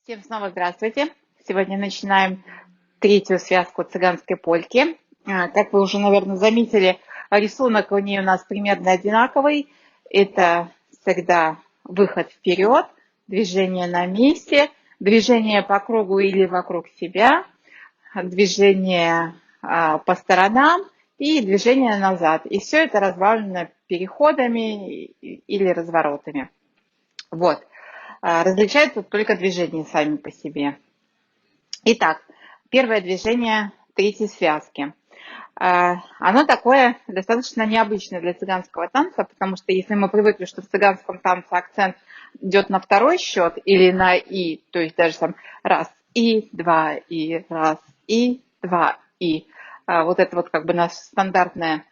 Всем снова здравствуйте. Сегодня начинаем третью связку цыганской польки. Как вы уже, наверное, заметили, рисунок у нее у нас примерно одинаковый. Это всегда выход вперед, движение на месте, движение по кругу или вокруг себя, движение по сторонам и движение назад. И все это разбавлено переходами или разворотами. Вот. Различаются только движения сами по себе. Итак, первое движение третьей связки. Оно такое достаточно необычное для цыганского танца, потому что если мы привыкли, что в цыганском танце акцент идет на второй счет или на «и», то есть даже там раз, и, два, и, раз, и, два, и. Вот это вот как бы наше стандартное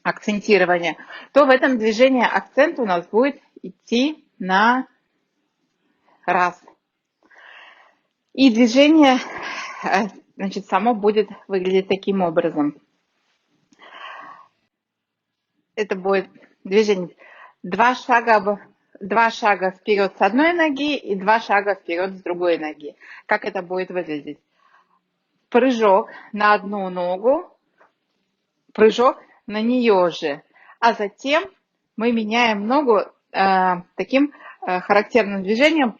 акцентирование, то в этом движении акцент у нас будет идти на раз. И движение, значит, само будет выглядеть таким образом. Это будет движение два шага вперед с одной ноги и 2 шага вперед с другой ноги. Как это будет выглядеть? Прыжок на одну ногу, прыжок на нее же. А затем мы меняем ногу таким характерным движением,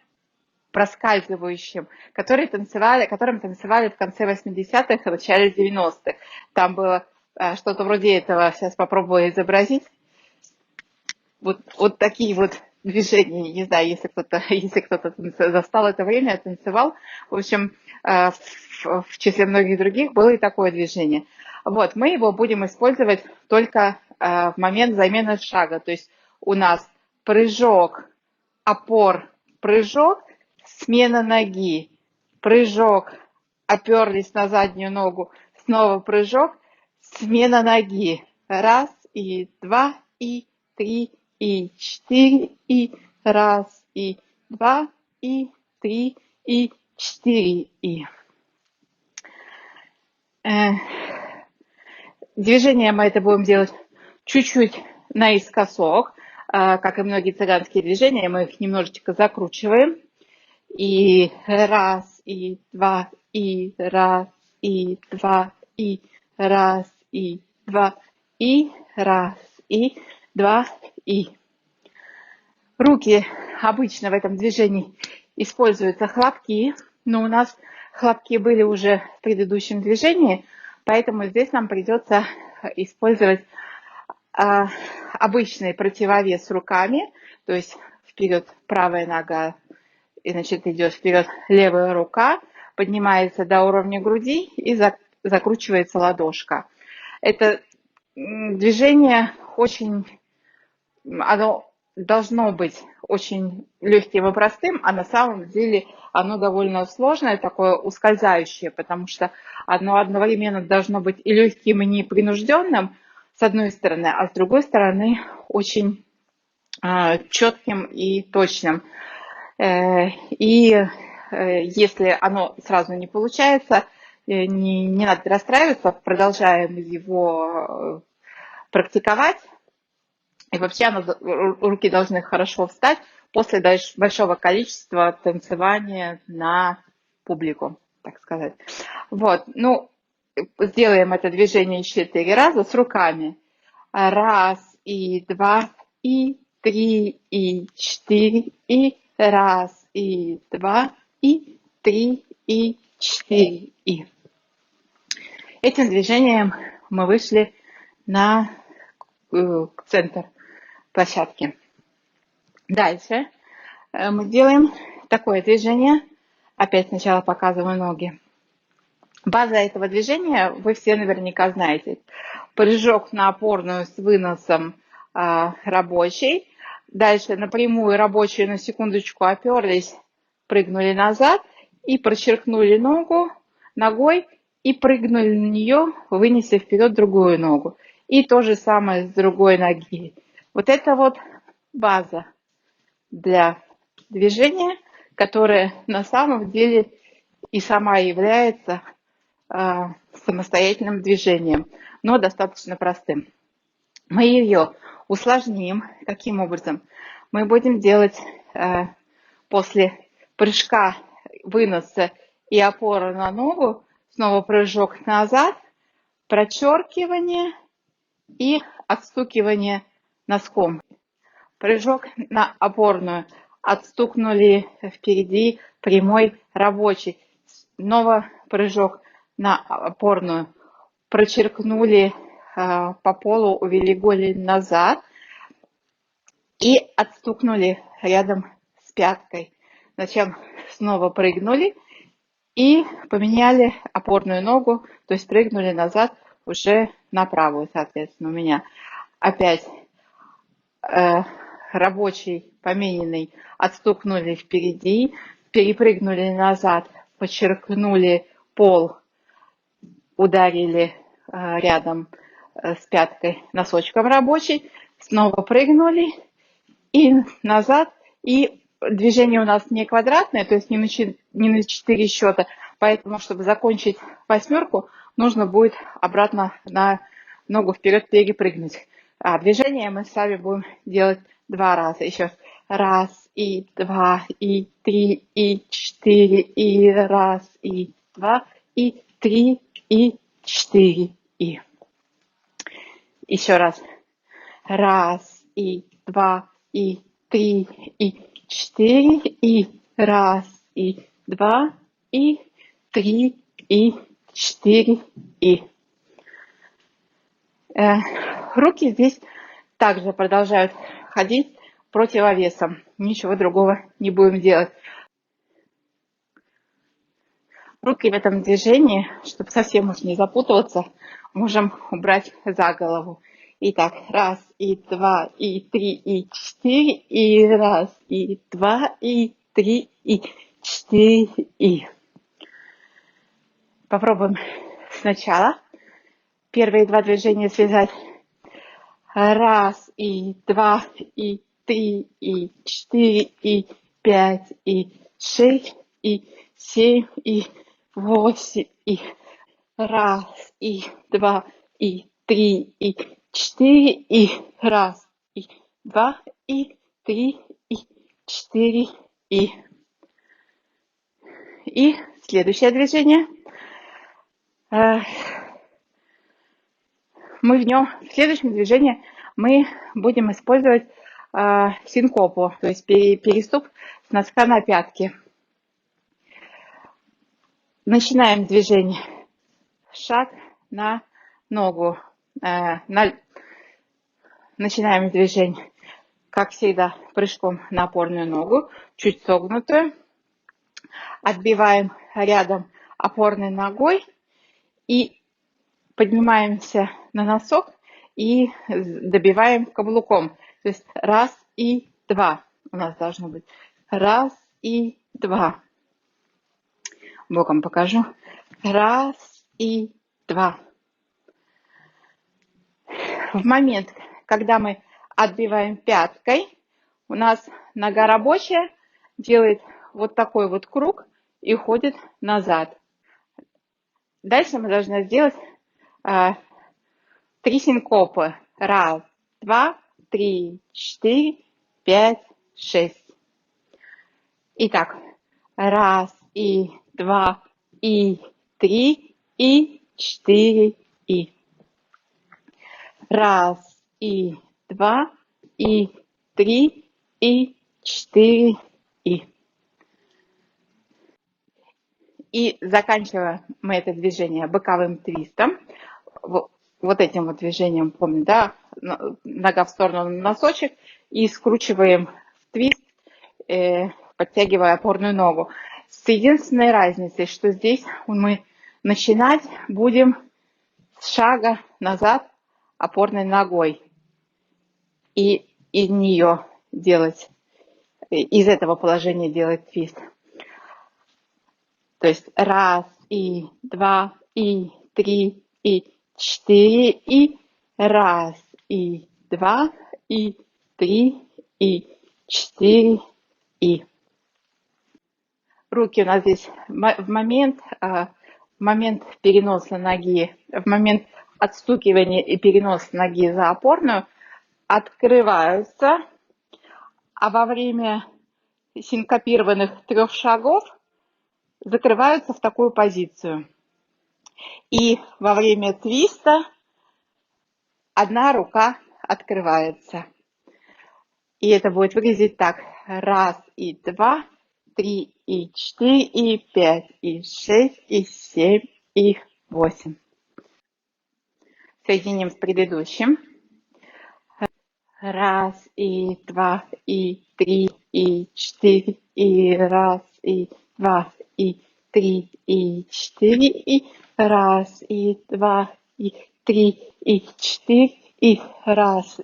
проскальзывающим, которым танцевали в конце 80-х и начале 90-х. Там было что-то вроде этого, сейчас попробую изобразить. Вот такие вот движения, не знаю, если кто-то застал это время, танцевал. В общем, в числе многих других было и такое движение. Вот, мы его будем использовать только в момент замены шага. То есть у нас прыжок, опор, прыжок, смена ноги, прыжок, оперлись на заднюю ногу, снова прыжок, смена ноги. Раз, и два, и три, и четыре, и раз, и два, и три, и четыре, и. Движение мы это будем делать чуть-чуть наискосок, как и многие цыганские движения, мы их немножечко закручиваем. И раз, и два, и раз, и два, и раз, и два, и раз, и два, и. Руки обычно в этом движении используются хлопки, но у нас хлопки были уже в предыдущем движении, поэтому здесь нам придется использовать обычный противовес руками, то есть вперед правая нога, и, значит, идет вперед левая рука, поднимается до уровня груди и закручивается ладошка. Это движение оно должно быть очень легким и простым, а на самом деле оно довольно сложное, такое ускользающее, потому что оно одновременно должно быть и легким, и непринужденным, с одной стороны, а с другой стороны очень четким и точным. И если оно сразу не получается, не надо расстраиваться, продолжаем его практиковать. И вообще руки должны хорошо встать после большого количества танцевания на публику, так сказать. Вот, сделаем это движение 4 раза с руками. Раз, и два, и три, и четыре, и раз, и два, и три, и четыре, и. Этим движением мы вышли на центр площадки. Дальше мы делаем такое движение. Опять сначала показываю ноги. База этого движения вы все наверняка знаете. Прыжок на опорную с выносом рабочий. Дальше напрямую рабочую на секундочку оперлись, прыгнули назад и прочеркнули ногой и прыгнули на нее, вынеся вперед другую ногу. И то же самое с другой ноги. Вот это вот база для движения, которая на самом деле и сама является самостоятельным движением, но достаточно простым. Мы ее усложним. Каким образом? Мы будем делать после прыжка выноса и опора на ногу, снова прыжок назад, прочеркивание и отстукивание носком. Прыжок на опорную, отстукнули впереди, прямой рабочий. Снова прыжок на опорную, прочеркнули по полу, увели голень назад и отстукнули рядом с пяткой. Затем снова прыгнули и поменяли опорную ногу, то есть прыгнули назад уже на правую, соответственно, у меня опять рабочий помененный, отстукнули впереди, перепрыгнули назад, подчеркнули пол, ударили рядом с пяткой носочком рабочий, снова прыгнули и назад, и движение у нас не квадратное, то есть не на 4 счета, поэтому, чтобы закончить восьмерку, нужно будет обратно на ногу вперед перепрыгнуть. А движение мы с вами будем делать 2 раза. Еще раз, и 2, и 3, и 4, и раз, и 2, и 3, и 4, и. Еще раз. Раз, и 2, и 3, и 4, и раз, и 2, и 3, и 4, и. Руки здесь также продолжают ходить противовесом. Ничего другого не будем делать. Руки в этом движении, чтобы совсем уж не запутываться, можем убрать за голову. Итак, раз, и 2, и 3, и 4, и раз, и 2, и 3, и 4, и. Попробуем сначала. Первые 2 движения связать. Раз, и 2, и 3, и 4, и 5, и 6, и 7, и 8, и раз, и 2, и 3, и 4, и раз, и 2, и 3, и 4, и. И следующее движение. В следующем движении мы будем использовать синкопу, то есть переступ с носка на пятки. Начинаем движение. Шаг на ногу. Начинаем движение, как всегда, прыжком на опорную ногу, чуть согнутую. Отбиваем рядом опорной ногой и поднимаемся на носок и добиваем каблуком. То есть раз и 2 у нас должно быть. Раз и 2. Боком покажу. Раз и 2. В момент, когда мы отбиваем пяткой, у нас нога рабочая делает вот такой вот круг и уходит назад. Дальше мы должны сделать 3 синкопы. Раз, 2, 3, 4, 5, 6. Итак, раз, и 2, и 3, и 4, и. Раз, и 2, и 3, и 4, и. И заканчиваем мы это движение боковым твистом. Вот этим вот движением, помню, да, нога в сторону носочек, и скручиваем в твист, подтягивая опорную ногу. С единственной разницей, что здесь мы начинать будем с шага назад опорной ногой. И из нее делать, из этого положения делать твист. То есть раз, и 2, и 3, и 4, и раз, и 2, и 3, и 4, и. Руки у нас здесь в момент переноса ноги, в момент отстукивания и переноса ноги за опорную открываются, а во время синкопированных 3 шагов закрываются в такую позицию. И во время твиста одна рука открывается. И это будет выглядеть так. Раз и два, три и четыре, и пять, и шесть, и семь, и восемь. Соединим с предыдущим. Раз, и два, и три, и четыре, и раз, и два, и три, и четыре, и раз, и два, и три, и четыре, и раз,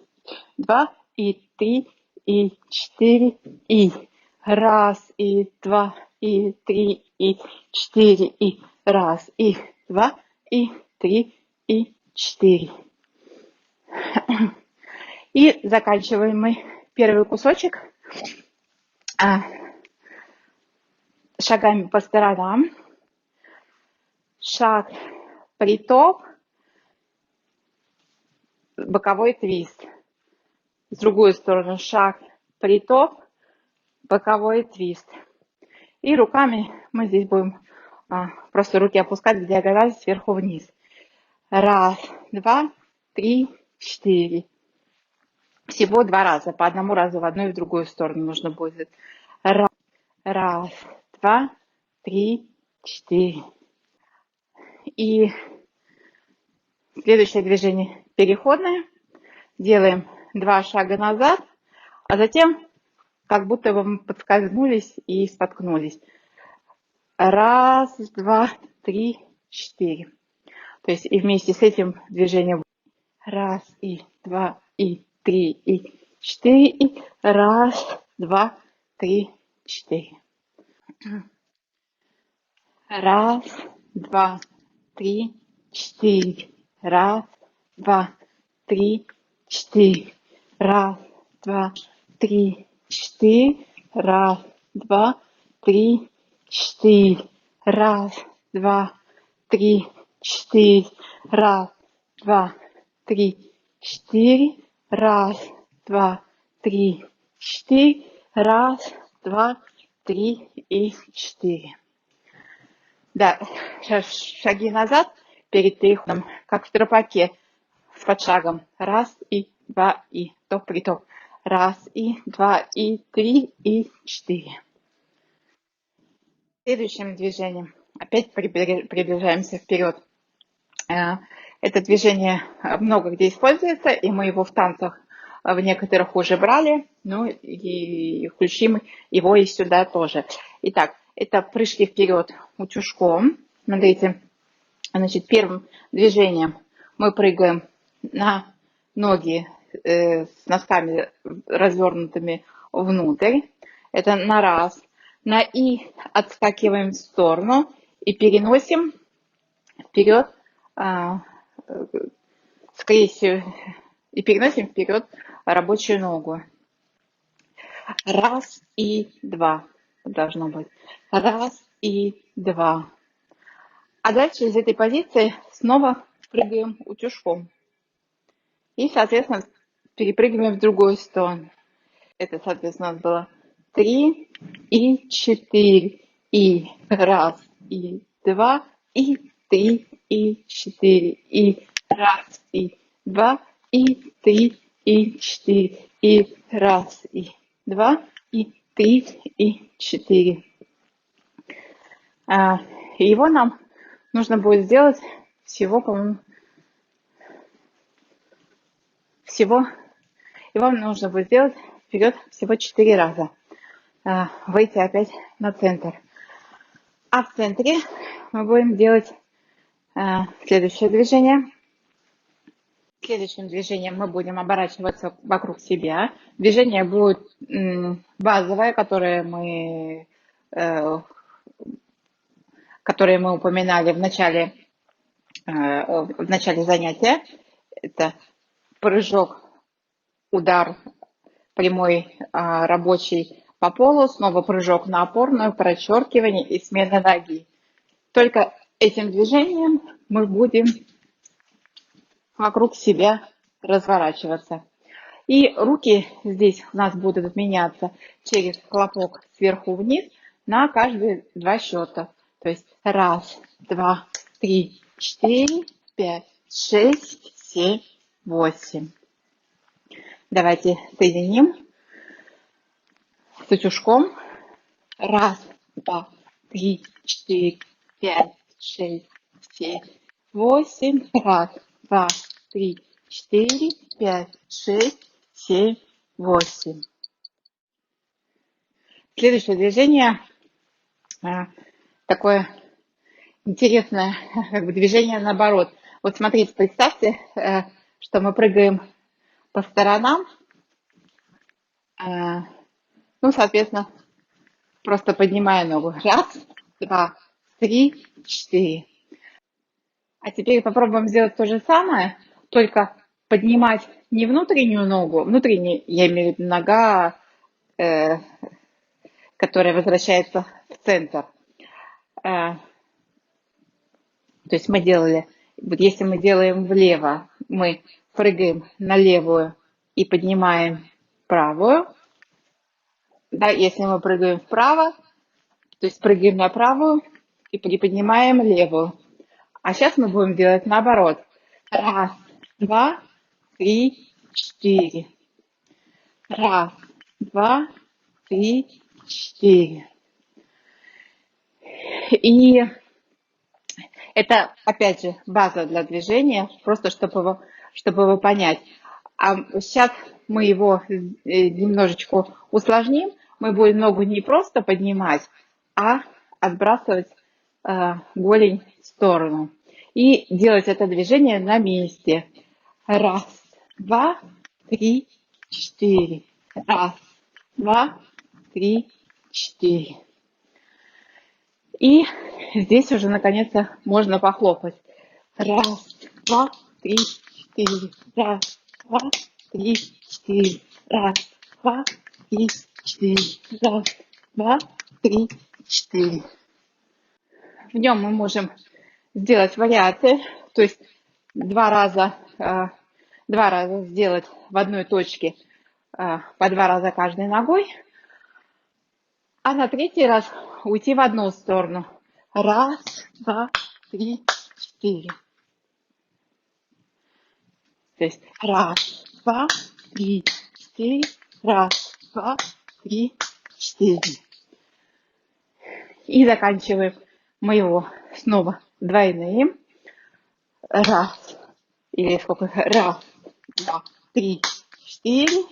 два, и три, и четыре, и раз, и два, и три, и четыре, и раз, и два, и три, и четыре. И заканчиваем мы первый кусочек шагами по сторонам. Шаг, притоп, боковой твист. С другую сторону шаг, притоп, боковой твист. И руками мы здесь будем просто руки опускать в диагональ сверху вниз. Раз, два, три, четыре. Всего 2 раза. По одному разу в одну и в другую сторону нужно будет. Раз, два, три, четыре. И следующее движение переходное. Делаем 2 шага назад, а затем как будто бы мы подскользнулись и споткнулись. Раз, два, три, четыре. То есть и вместе с этим движением раз, и два, и три, и четыре, и раз, два, три, четыре. Раз, два, три, четыре. Раз, два, три, четыре. Раз, два, три, четыре. Раз, два, три, четыре. Раз, два, три, четыре. Раз, два, три, четыре. Раз, два, три, четыре. Раз, два, три и четыре. Да, шаги назад перед переходом, как в тропаке с подшагом. Раз, и два, и топ-притоп. Раз, и два, и три, и четыре. Следующим движением опять приближаемся вперед. Это движение много где используется, и мы его в танцах в некоторых уже брали, ну и включим его и сюда тоже. Итак, это прыжки вперед утюжком. Смотрите, значит, первым движением мы прыгаем на ноги с носками развернутыми внутрь. Это на раз. На и отскакиваем в сторону и переносим вперед, скрестив и переносим вперед рабочую ногу. Раз и два должно быть. Раз и два. А дальше из этой позиции снова прыгаем утюжком. И, соответственно, перепрыгиваем в другую сторону. Это, соответственно, у нас было 3 и 4. И раз, и два, и 3, и 4. И раз, и два, и 3, и 4. И раз, и два, и 3, и 4. Его нам нужно будет сделать всего, по-моему, его нужно будет сделать вперед всего 4 раза. Выйти опять на центр. А в центре мы будем делать следующее движение. Следующим движением мы будем оборачиваться вокруг себя. Движение будет базовое, которое мы упоминали в начале занятия. Это прыжок, удар прямой рабочий по полу, снова прыжок на опорную, прочеркивание и смена ноги. Только этим движением мы будем вокруг себя разворачиваться. И руки здесь у нас будут меняться через хлопок сверху вниз на каждые 2 счета. То есть раз, два, три, четыре, пять, шесть, семь, восемь. Давайте соединим с утюжком. Раз, два, три, четыре, пять, шесть, семь, восемь. Раз, два, три, четыре, пять, шесть, семь, восемь. Следующее движение такое интересное, как бы движение наоборот. Вот смотрите, представьте, что мы прыгаем по сторонам. Ну, соответственно, просто поднимая ногу. Раз, два, три, четыре. А теперь попробуем сделать то же самое, только поднимать не внутреннюю ногу, внутренняя, я имею в виду нога, которая возвращается в центр. То есть мы делали, вот если мы делаем влево, мы прыгаем на левую и поднимаем правую. Да, если мы прыгаем вправо, то есть прыгаем на правую и приподнимаем левую. А сейчас мы будем делать наоборот. Раз, два, три, четыре. Раз, два, три, четыре. И это, опять же, база для движения, просто чтобы его понять. А сейчас мы его немножечко усложним. Мы будем ногу не просто поднимать, а отбрасывать голень в сторону. И делать это движение на месте. Раз, два, три, четыре. Раз, два, три, четыре. И здесь уже наконец-то можно похлопать. Раз, два, три, четыре. Раз, два, три, четыре. Раз, два, три, четыре. Раз, два, три, четыре. В нем мы можем сделать вариации, то есть два раза сделать в одной точке по два раза каждой ногой, а на третий раз уйти в одну сторону. Раз, два, три, четыре. То есть раз, два, три, четыре. Раз, два, три, четыре. И заканчиваем мы его снова двойным. Раз, или сколько? Раз, два, три, четыре,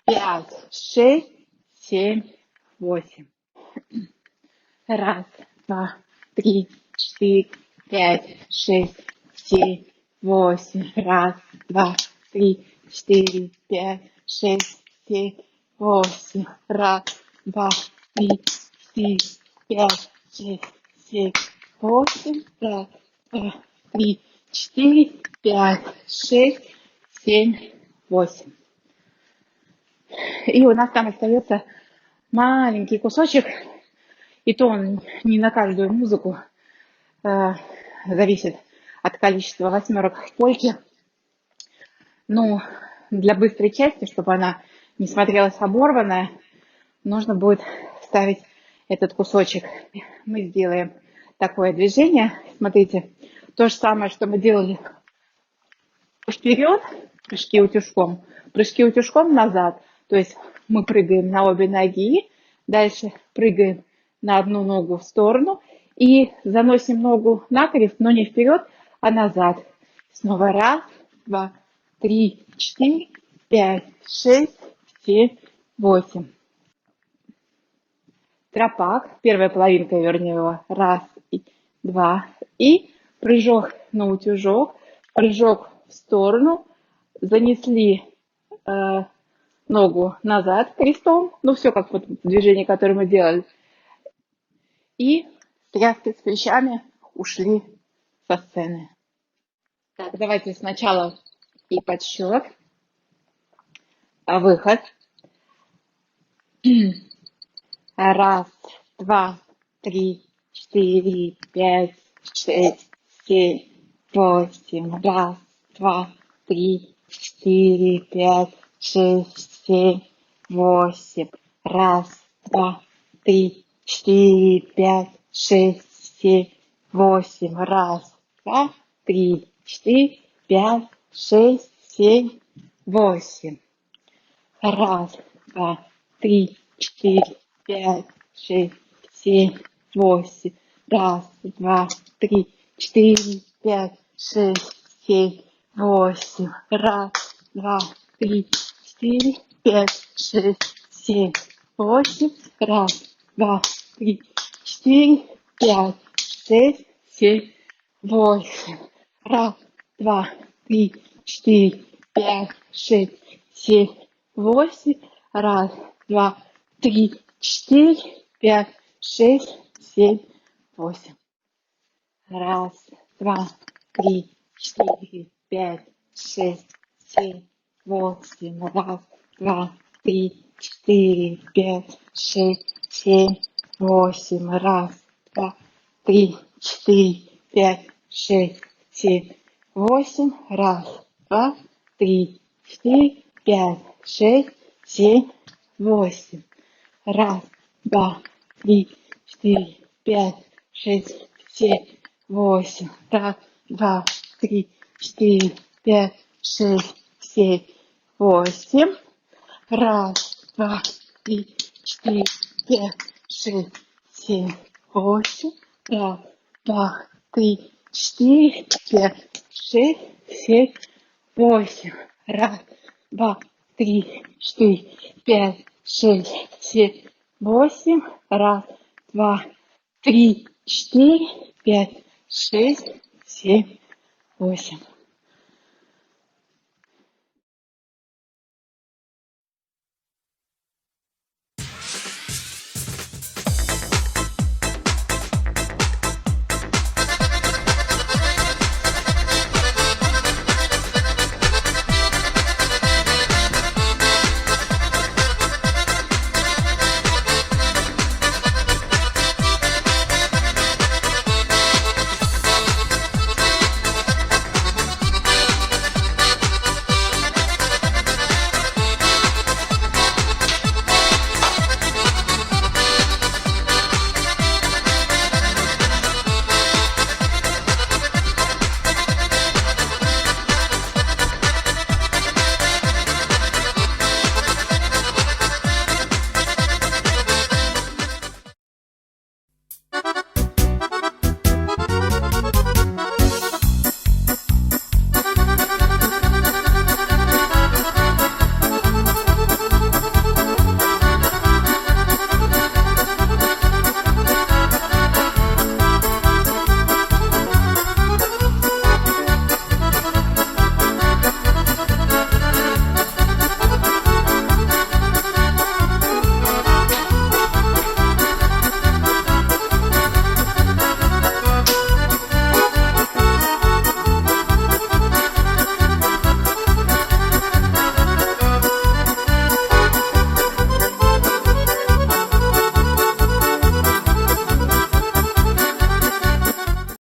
пять, шесть, семь, восемь. Раз, два, три, четыре, пять, шесть, семь, восемь. Раз, два, три, четыре, пять, шесть, семь, восемь. Раз, два, три, четыре, пять, шесть, семь, восемь. Раз, два, три, четыре, пять, шесть, семь, восемь. И у нас там остается маленький кусочек. И то он не на каждую музыку зависит от количества восьмерок в польке. Ну, для быстрой части, чтобы она не смотрелась оборванная, нужно будет вставить этот кусочек. Мы сделаем такое движение. Смотрите, то же самое, что мы делали вперед, прыжки утюжком назад. То есть мы прыгаем на обе ноги, дальше прыгаем на одну ногу в сторону и заносим ногу накрест, но не вперед, а назад. Снова раз, два, три, четыре, пять, шесть, семь, восемь. Тропак, первая половинка, вернее, его. Раз, и два. И прыжок на утюжок, прыжок в сторону, занесли ногу назад крестом, ну все как вот движение, которое мы делали, и тряски с плечами ушли со сцены. Так, давайте сначала и подсчет, выход. Раз, два, три, четыре, пять, шесть, семь, восемь. Раз, два, три, четыре, пять, шесть, семь, восемь. Раз, два, три, четыре, пять, шесть, семь, восемь. Раз, два, три, четыре, пять, шесть, семь, восемь. Раз, два, три, четыре, пять, шесть, семь, восемь. Раз, два, три, четыре, пять, шесть, семь, восемь. Раз, два, три, четыре, пять, шесть, семь, восемь. Раз, два, три, четыре, пять, шесть, семь, восемь. Раз, два, три, четыре, пять, шесть, семь, восемь. Раз, два, три, четыре, пять, шесть, семь, восемь. Раз, два, три, четыре, пять, шесть, семь, восемь. Раз, два, три, четыре, пять, шесть, семь, восемь. Раз, два, три, четыре, пять, шесть, семь, восемь. Раз, два, три, четыре, пять, шесть, семь, восемь. Раз, два, три, четыре, пять, шесть, семь, восемь. Раз, два, три, четыре, пять, шесть, семь, восемь. Раз, два, три, четыре, пять, шесть, семь, восемь. Раз, два, три, четыре, пять, шесть, семь, восемь. Раз, два, три, четыре, пять, шесть, семь, восемь. Раз, два, три, четыре, пять, шесть, семь, восемь.